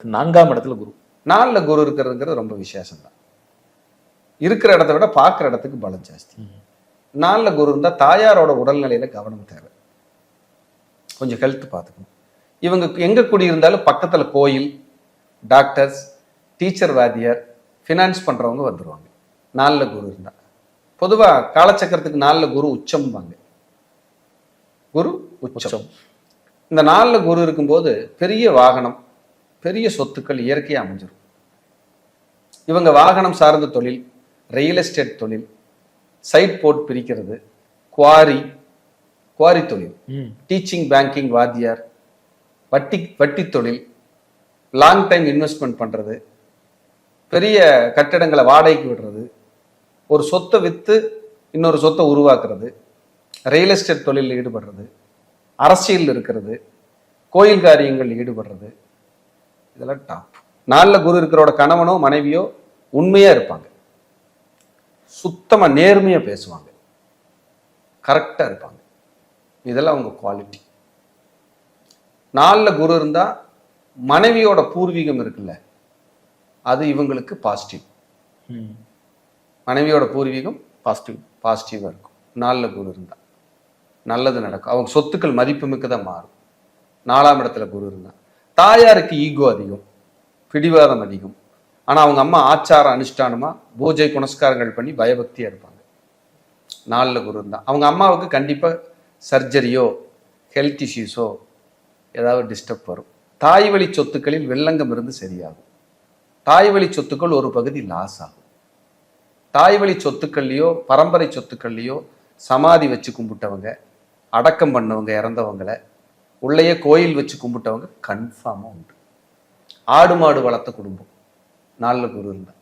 4ஆம் இடத்துல குரு. 4ல் குரு இருக்கிறதுங்கிறது ரொம்ப விசேஷம் தான். இருக்கிற இடத்த விட பார்க்குற இடத்துக்கு பலம் ஜாஸ்தி. 4ல் குரு இருந்தால் தாயாரோட உடல்நிலையில கவனம் தேவை. கொஞ்சம் ஹெல்த் பார்த்துக்கணும். இவங்க எங்கே குடியிருந்தாலும் பக்கத்தில் கோயில், டாக்டர்ஸ், டீச்சர், வாத்தியார், ஃபினான்ஸ் பண்ணுறவங்க வந்துடுவாங்க 4ல் குரு இருந்தால். பொதுவாக காலச்சக்கரத்துக்கு 4ல் குரு உச்சம்பாங்க. குரு உச்சம். இந்த 4ல் குரு இருக்கும்போது பெரிய வாகனம், பெரிய சொத்துக்கள் இயற்கையாக அமைஞ்சிடும். இவங்க வாகனம் சார்ந்த தொழில், ரியல் எஸ்டேட் தொழில், சைட் போர்ட் பிரிக்கிறது, குவாரி தொழில், டீச்சிங், பேங்கிங், வாத்தியார், வட்டி தொழில், லாங் டைம் இன்வெஸ்ட்மெண்ட் பண்ணுறது, பெரிய கட்டிடங்களை வாடகைக்கு விடுறது, ஒரு சொத்தை விற்று இன்னொரு சொத்தை உருவாக்குறது, ரியல் எஸ்டேட் தொழிலில் ஈடுபடுறது, அரசியல் இருக்கிறது, கோயில் காரியங்கள் ஈடுபடுறது, இதெல்லாம் டாப். 4ல் குரு இருக்கிறோட கணவனோ மனைவியோ உண்மையா இருப்பாங்க, சுத்தமா நேர்மையா பேசுவாங்க, கரெக்டா இருப்பாங்க. இதெல்லாம் அவங்க குவாலிட்டி. 4ல் குரு இருந்தா மனைவியோட பூர்வீகம் இருக்குல்ல, அது இவங்களுக்கு பாசிட்டிவ். மனைவியோட பூர்வீகம் பாசிட்டிவா இருக்கும். 4ல் குரு இருந்தா நல்லது நடக்கும். அவங்க சொத்துக்கள் மதிப்பு மிக்கதான் மாறும். 4ஆம் இடத்துல குரு இருந்தா தாயாருக்கு ஈகோ அதிகம், பிடிவாதம் அதிகம். ஆனா அவங்க அம்மா ஆச்சாரம் அனுஷ்டானமா பூஜை புனஸ்காரங்கள் பண்ணி பயபக்தியா இருப்பாங்க. 4ல் குரு இருந்தா அவங்க அம்மாவுக்கு கண்டிப்பா சர்ஜரியோ ஹெல்த் இஷ்யூஸோ ஏதாவது டிஸ்டர்ப் வரும். தாய் வழி சொத்துக்களில் வெள்ளங்கம் இருந்து சரியாகும். தாய் வழி சொத்துக்கள் ஒரு பகுதி லாஸ் ஆகும். தாய் வழி சொத்துக்கள்லையோ பரம்பரை சொத்துக்கள்லையோ சமாதி வச்சு கும்பிட்டவங்க, அடக்கம் பண்ணவங்க, இறந்தவங்களை உள்ளேயே கோயில் வச்சு கும்பிட்டவங்க கன்ஃபார்மாக உண்டு. ஆடு மாடு வளர்த்த குடும்பம் 4ல் குரு இருந்தா